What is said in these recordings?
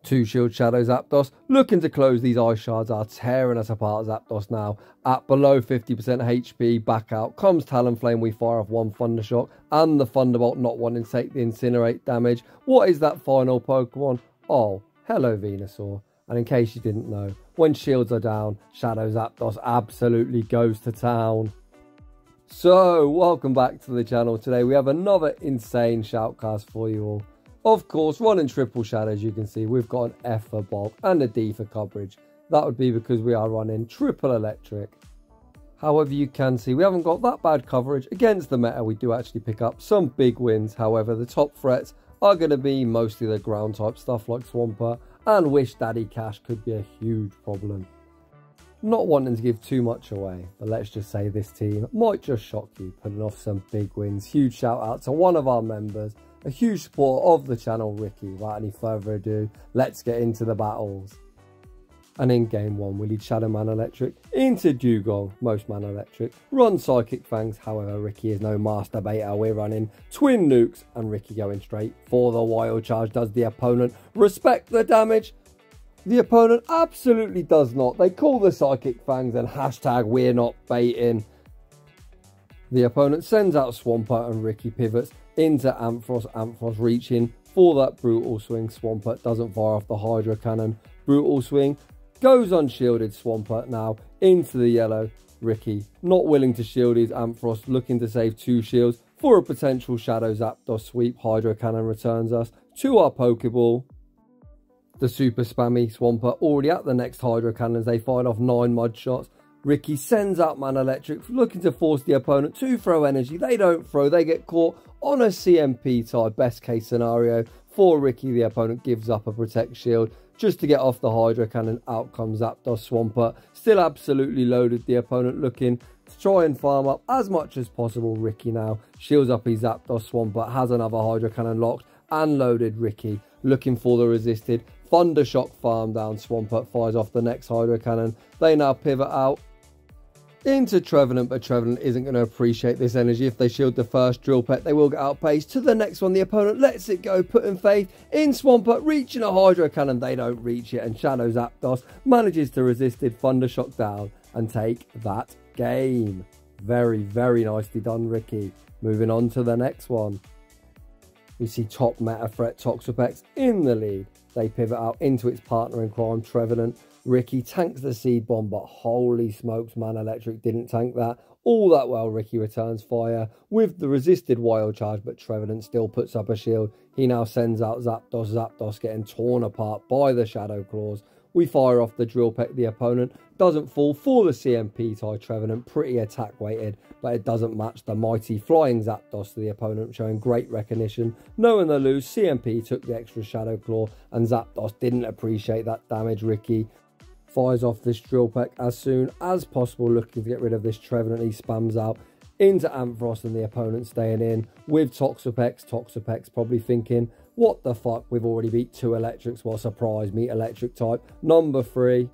Two shield Shadow Zapdos, looking to close these ice shards, are tearing us apart. Zapdos now at below 50% HP. Back out comes Talonflame, we fire off one Thundershock, and the Thunderbolt not wanting to take the Incinerate damage. What is that final Pokemon? Oh, hello Venusaur. And in case you didn't know, when shields are down, Shadow Zapdos absolutely goes to town. So, welcome back to the channel. Today we have another insane shoutcast for you all. Of course, running triple shadows, you can see we've got an F for bulk and a D for coverage. That would be because we are running triple electric. However, you can see we haven't got that bad coverage. Against the meta, we do actually pick up some big wins. However, the top threats are going to be mostly the ground type stuff like Swampert, and Whisdaddycash could be a huge problem. Not wanting to give too much away, but let's just say this team might just shock you, putting off some big wins. Huge shout out to one of our members, a huge supporter of the channel, Ricky. Without any further ado, let's get into the battles. And in game one, we lead Shadow Manectric into Dugong, most Manectric, run Psychic Fangs. However, Ricky is no master beta. We're running Twin Nukes, and Ricky going straight for the Wild Charge. Does the opponent respect the damage? The opponent absolutely does not. They call the Psychic Fangs and hashtag we're not baiting. The opponent sends out Swampert, and Ricky pivots into Ampharos. Ampharos reaching for that Brutal Swing. Swampert doesn't fire off the Hydro Cannon. Brutal Swing goes unshielded. Swampert now into the yellow. Ricky not willing to shield his Ampharos, looking to save two shields for a potential Shadow Zapdos sweep. Hydro Cannon returns us to our Pokeball. The super spammy Swampert already at the next Hydro Cannons. They fired off 9 mud shots. Ricky sends out Manectric, looking to force the opponent to throw energy. They don't throw, they get caught on a CMP tie. Best case scenario for Ricky, the opponent gives up a Protect Shield just to get off the Hydro Cannon. Out comes Zapdos. Swampert still absolutely loaded. The opponent looking to try and farm up as much as possible. Ricky now shields up his Zapdos. Swampert has another Hydro Cannon locked and loaded. Ricky looking for the resisted Thundershock farm down. Swampert fires off the next Hydro Cannon. They now pivot out into Trevenant, but Trevenant isn't going to appreciate this energy. If they shield the first Drill Peck, they will get outpaced. To the next one, the opponent lets it go, putting faith in Swampert, reaching a Hydro Cannon. They don't reach it, and Shadow Zapdos manages to resist Thundershock down and take that game. Very, very nicely done, Ricky. Moving on to the next one. We see top meta threat Toxapex in the lead. They pivot out into its partner in crime, Trevenant. Ricky tanks the Seed Bomb, but holy smokes, Manectric didn't tank that all that well. Ricky returns fire with the resisted Wild Charge, but Trevenant still puts up a shield. He now sends out Zapdos. Zapdos getting torn apart by the Shadow Claws. We fire off the Drill Peck. The opponent doesn't fall for the CMP tie. Trevenant pretty attack weighted, but it doesn't match the mighty flying Zapdos to the opponent, showing great recognition. Knowing they lose, CMP took the extra Shadow Claw, and Zapdos didn't appreciate that damage. Ricky fires off this Drill Peck as soon as possible, looking to get rid of this Trevenant. He spams out into Ampharos, and the opponent staying in with Toxapex. Toxapex probably thinking, what the fuck, we've already beat 2 electrics. Well, surprise me, electric type number 3.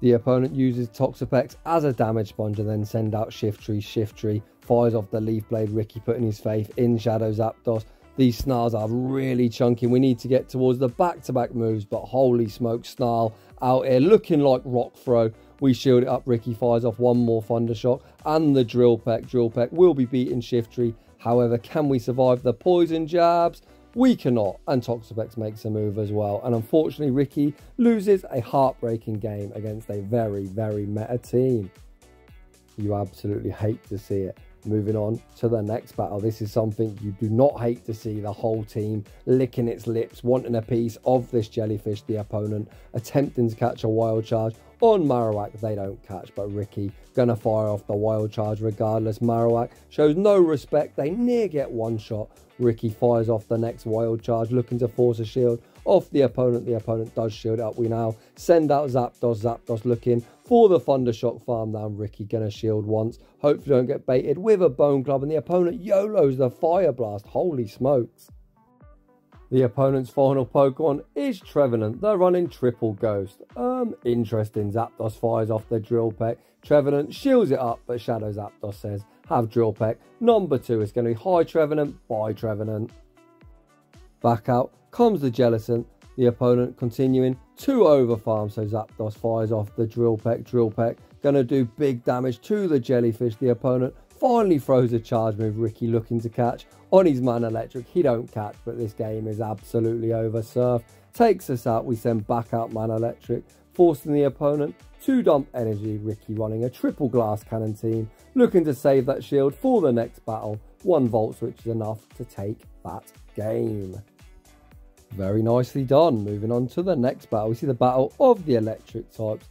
The opponent uses Toxapex as a damage sponge and then send out Shiftry. Shiftry fires off the Leaf Blade. Ricky putting his faith in Shadow Zapdos. These Snarls are really chunky. We need to get towards the back-to-back moves, but holy smoke, Snarl out here looking like Rock Throw. We shield it up. Ricky fires off one more Thundershock and the Drill Peck. Drill Peck will be beating Shiftry. However, can we survive the poison jabs? We cannot, and Toxapex makes a move as well. And unfortunately, Ricky loses a heartbreaking game against a very, very meta team. You absolutely hate to see it. Moving on to the next battle. This is something you do not hate to see. The whole team licking its lips, wanting a piece of this jellyfish. The opponent attempting to catch a Wild Charge on Marowak. They don't catch, but Ricky gonna fire off the Wild Charge regardless. Marowak shows no respect. They near get one shot. Ricky fires off the next Wild Charge, looking to force a shield off the opponent. The opponent does shield up. We now send out Zapdos. Zapdos looking for the Thundershock farm down. Ricky gonna shield once. Hopefully don't get baited with a Bone Club, and the opponent YOLOs the Fire Blast. Holy smokes. The opponent's final Pokemon is Trevenant. They're running Triple Ghost. Interesting. Zapdos fires off the Drill Peck. Trevenant shields it up, but Shadow Zapdos says, have Drill Peck. Number 2 is going to be High Trevenant, bye Trevenant. Back out comes the Jellicent. The opponent continuing to overfarm, so Zapdos fires off the Drill Peck. Going to do big damage to the Jellyfish. The opponent finally throws a charge move. Ricky looking to catch on his Manectric. He don't catch, but this game is absolutely over. Surf takes us out. We send back out Manectric, forcing the opponent to dump energy. Ricky running a triple glass cannon team, looking to save that shield for the next battle. 1 volt switch is enough to take that game. Very nicely done. Moving on to the next battle. We see the battle of the electric types.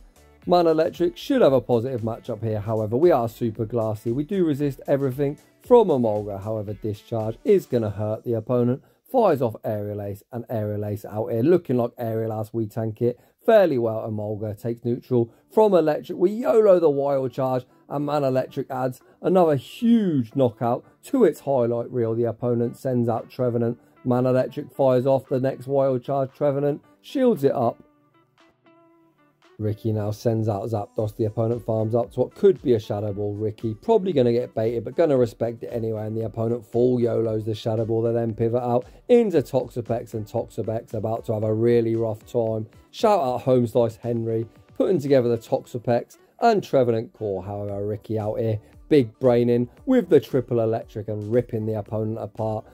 Manectric should have a positive matchup here. However, we are super glassy. We do resist everything from Emolga. However, discharge is going to hurt the opponent. Fires off Aerial Ace, and Aerial Ace out here looking like Aerial as we tank it fairly well. Emolga takes neutral from electric. We YOLO the wild charge, and Manectric adds another huge knockout to its highlight reel. The opponent sends out Trevenant. Manectric fires off the next wild charge. Trevenant shields it up. Ricky now sends out Zapdos. The opponent farms up to what could be a Shadow Ball. Ricky probably going to get baited, but going to respect it anyway. And the opponent full YOLOs the Shadow Ball. They then pivot out into Toxapex, and Toxapex about to have a really rough time. Shout out Home Slice Henry, putting together the Toxapex and Trevenant core. However, Ricky out here, big braining with the triple electric and ripping the opponent apart.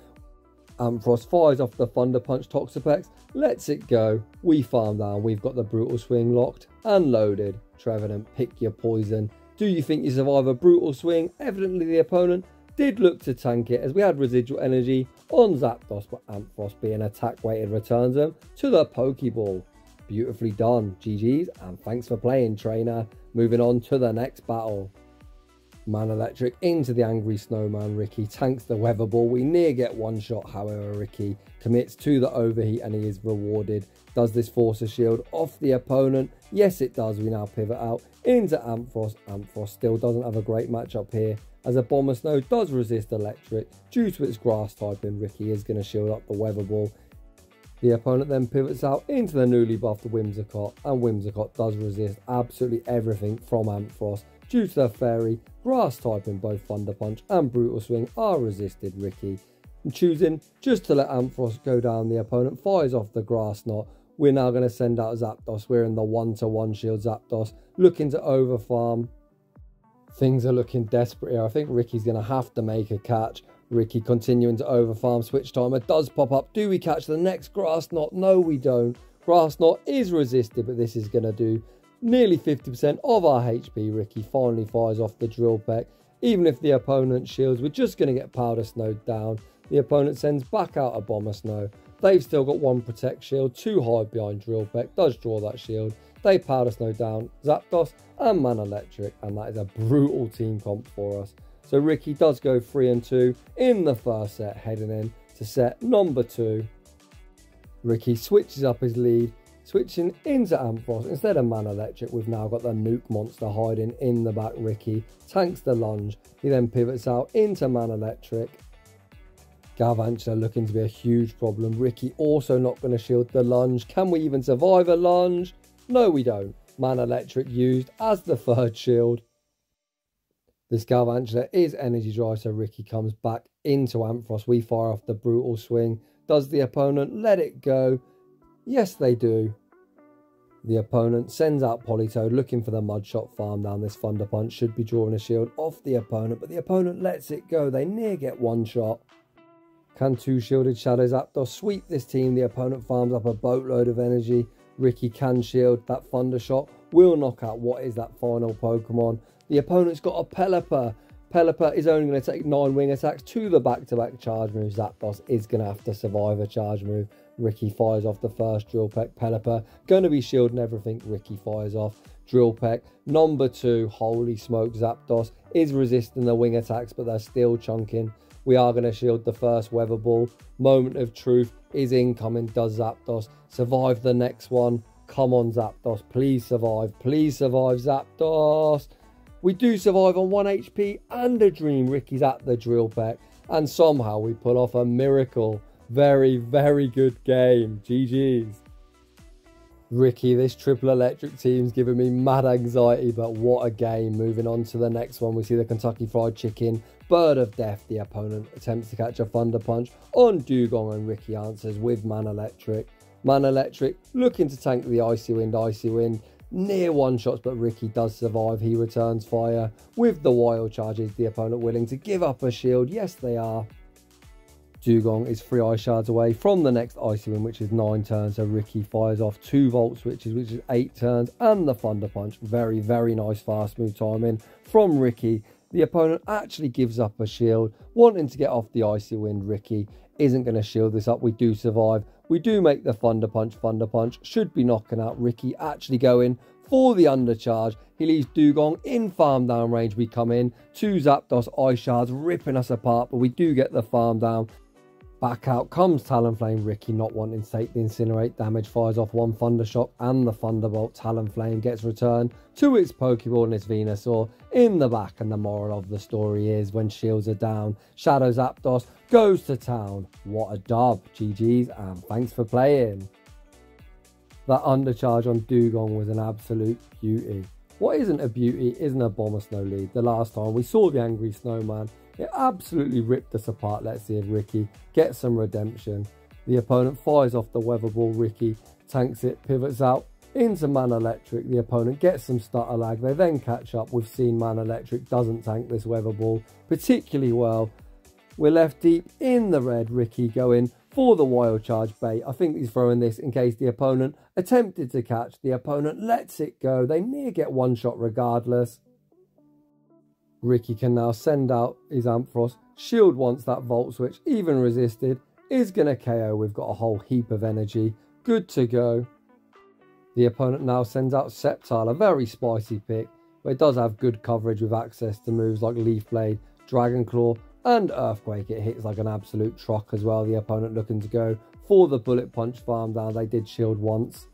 Ampharos fires off the Thunder Punch. Toxapex lets it go. We farm down. We've got the Brutal Swing locked and loaded. Trevenant, pick your poison. Do you think you survive a Brutal Swing? Evidently the opponent did look to tank it, as we had residual energy on Zapdos, but Ampharos, being attack weighted, returns them to the Pokeball. Beautifully done. GG's, and thanks for playing, trainer. Moving on to the next battle. Manectric into the Angry Snowman. Ricky tanks the Weather Ball. We near get one shot. However, Ricky commits to the overheat and he is rewarded. Does this force a shield off the opponent? Yes, it does. We now pivot out into Ampharos. Ampharos still doesn't have a great matchup here, as a Bomber Snow does resist electric due to its grass typing. Ricky is going to shield up the Weather Ball. The opponent then pivots out into the newly buffed Whimsicott, and Whimsicott does resist absolutely everything from Ampharos due to the Fairy. Grass typing, both Thunder Punch and Brutal Swing are resisted. Ricky choosing just to let Ampharos go down. The opponent fires off the Grass Knot. We're now going to send out Zapdos. We're in the 1-to-1 shield. Zapdos looking to overfarm. Things are looking desperate here. I think Ricky's going to have to make a catch. Ricky continuing to overfarm. Switch timer does pop up. Do we catch the next Grass Knot? No, we don't. Grass Knot is resisted, but this is going to do nearly 50% of our HP. Ricky finally fires off the Drill Peck. Even if the opponent shields, we're just going to get Powder Snowed down. The opponent sends back out a Bomber Snow. They've still got 1 Protect shield, 2 hide behind Drill Peck. Does draw that shield. They Powder Snow down Zapdos and Manectric, and that is a brutal team comp for us. So Ricky does go 3-2 in the first set, heading in to set number 2. Ricky switches up his lead, switching into Ampharos. Instead of Manectric, we've now got the Nuke monster hiding in the back. Ricky tanks the lunge. He then pivots out into Manectric. Galvantula looking to be a huge problem. Ricky also not going to shield the lunge. Can we even survive a lunge? No, we don't. Manectric used as the 3rd shield. This Galvantula is energy dry, so Ricky comes back into Ampharos. We fire off the Brutal Swing. Does the opponent let it go? Yes, they do. The opponent sends out Politoed, looking for the Mudshot farm down. This Thunder Punch should be drawing a shield off the opponent, but the opponent lets it go. They near get 1 shot. Can 2 shielded Shadow Zapdos sweep this team? The opponent farms up a boatload of energy. Ricky can shield. That Thunder Shot will knock out what is that final Pokemon. The opponent's got a Pelipper. Pelipper is only going to take 9 wing attacks to the back-to-back charge move. Zapdos is going to have to survive a charge move. Ricky fires off the first Drill Peck. Pelipper going to be shielding everything. Ricky fires off Drill Peck. Number 2, holy smoke, Zapdos is resisting the wing attacks, but they're still chunking. We are going to shield the first Weather Ball. Moment of truth is incoming. Does Zapdos survive the next one? Come on, Zapdos. Please survive. Please survive, Zapdos. We do survive on 1 HP and a dream. Ricky's at the Drill Peck, and somehow we pull off a miracle. Very, very good game. GG's. Ricky, this triple electric team's giving me mad anxiety, but what a game. Moving on to the next one, we see the Kentucky Fried Chicken, Bird of Death. The opponent attempts to catch a Thunder Punch on Dugong, and Ricky answers with Manectric. Manectric looking to tank the Icy Wind. Near one-shots, but Ricky does survive. He returns fire with the wild charge. Is the opponent willing to give up a shield? Yes, they are. Dugong is 3 ice shards away from the next Icy Wind, which is 9 turns. So Ricky fires off 2 Volt Switches, which is 8 turns, and the Thunder Punch. Very, very nice fast move timing from Ricky. The opponent actually gives up a shield, wanting to get off the Icy Wind. Ricky isn't going to shield this up. We do survive. We do make the Thunder Punch. Thunder Punch should be knocking out Ricky, actually going for the undercharge. He leaves Dugong in farm down range. We come in, 2 Zapdos ice shards ripping us apart, but we do get the farm down. Back out comes Talonflame. Ricky not wanting to take the Incinerate damage, fires off 1 Thundershock and the Thunderbolt. Talonflame gets returned to its Pokeball and its Venusaur in the back. And the moral of the story is, when shields are down, Shadow Zapdos goes to town. What a dub. GG's and thanks for playing. That undercharge on Dugong was an absolute beauty. What isn't a beauty isn't a Bomber Snow lead. The last time we saw the Angry Snowman, it absolutely ripped us apart. Let's see if Ricky gets some redemption. The opponent fires off the Weather Ball. Ricky tanks it, pivots out into Manectric. The opponent gets some stutter lag. They then catch up. We've seen Manectric doesn't tank this Weather Ball particularly well. We're left deep in the red. Ricky going for the wild charge bait. I think he's throwing this in case the opponent attempted to catch. The opponent lets it go. They near get one shot regardless. Ricky can now send out his Ampharos. Shield wants that Volt Switch, even resisted, is going to KO. We've got a whole heap of energy. Good to go. The opponent now sends out Sceptile, a very spicy pick, but it does have good coverage with access to moves like Leaf Blade, Dragon Claw, and Earthquake. It hits like an absolute truck as well. The opponent looking to go for the Bullet Punch farm down. They did shield once.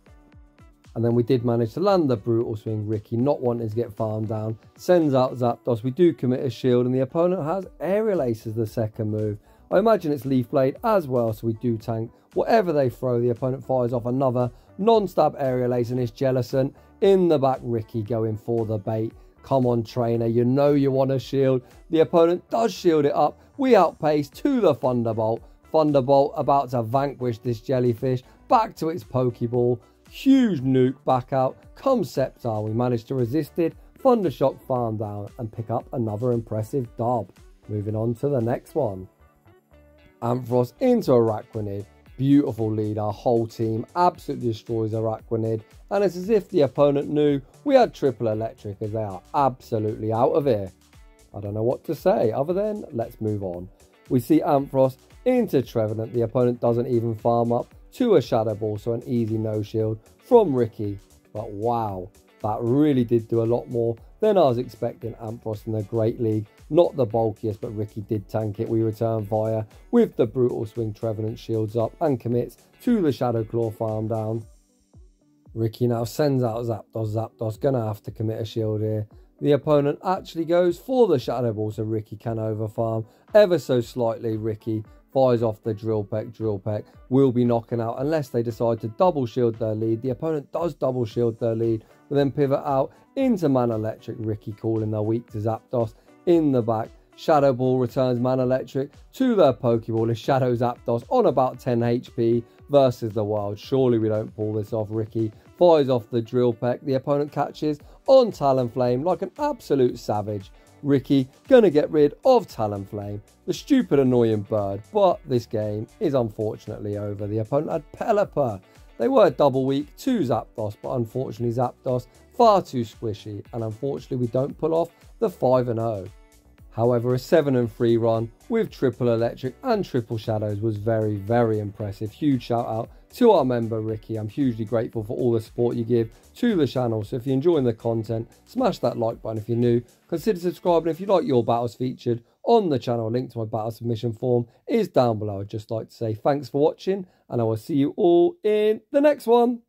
And then we did manage to land the Brutal Swing. Ricky not wanting to get farmed down, sends out Zapdos. We do commit a shield, and the opponent has Aerial Ace as the second move. I imagine it's Leaf Blade as well, so we do tank whatever they throw. The opponent fires off another non-stab Aerial Ace, and it's Jellicent in the back. Ricky going for the bait. Come on, trainer, you know you want a shield. The opponent does shield it up. We outpace to the Thunderbolt. Thunderbolt about to vanquish this jellyfish. Back to its Pokeball. Huge nuke back out. Comes Sceptile. We managed to resist it. Thundershock farm down and pick up another impressive dub. Moving on to the next one. Ampharos into Araquanid. Beautiful lead. Our whole team absolutely destroys Araquanid. And it's as if the opponent knew we had triple electric, as they are absolutely out of here. I don't know what to say other than let's move on. We see Ampharos into Trevenant. The opponent doesn't even farm up to a Shadow Ball, so an easy no shield from Ricky. But wow, that really did do a lot more than I was expecting. Ampharos in the Great League, not the bulkiest, but Ricky did tank it. We return fire with the Brutal Swing. Trevenant shields up and commits to the Shadow Claw farm down. Ricky now sends out Zapdos. Zapdos gonna have to commit a shield here. The opponent actually goes for the Shadow Ball, so Ricky can overfarm ever so slightly. Ricky fires off the Drill Peck. Drill Peck will be knocking out unless they decide to double shield their lead. The opponent does double shield their lead, but then pivot out into Manectric. Ricky calling their weak to Zapdos in the back. Shadow Ball returns Manectric to their Pokeball. A Shadow Zapdos on about 10 HP versus the Wild. Surely we don't pull this off. Ricky fires off the Drill Peck. The opponent catches on Talonflame like an absolute savage. Ricky gonna get rid of Talonflame, the stupid annoying bird, but this game is unfortunately over. The opponent had Pelipper. They were double weak to Zapdos, but unfortunately Zapdos far too squishy, and unfortunately we don't pull off the 5-0. However, a 7-3 run with triple electric and triple shadows was very, very impressive. Huge shout out to our member Ricky. I'm hugely grateful for all the support you give to the channel. So if you're enjoying the content, smash that like button. If you're new, consider subscribing. If you like your battles featured on the channel, a link to my battle submission form is down below. I'd just like to say thanks for watching, and I will see you all in the next one.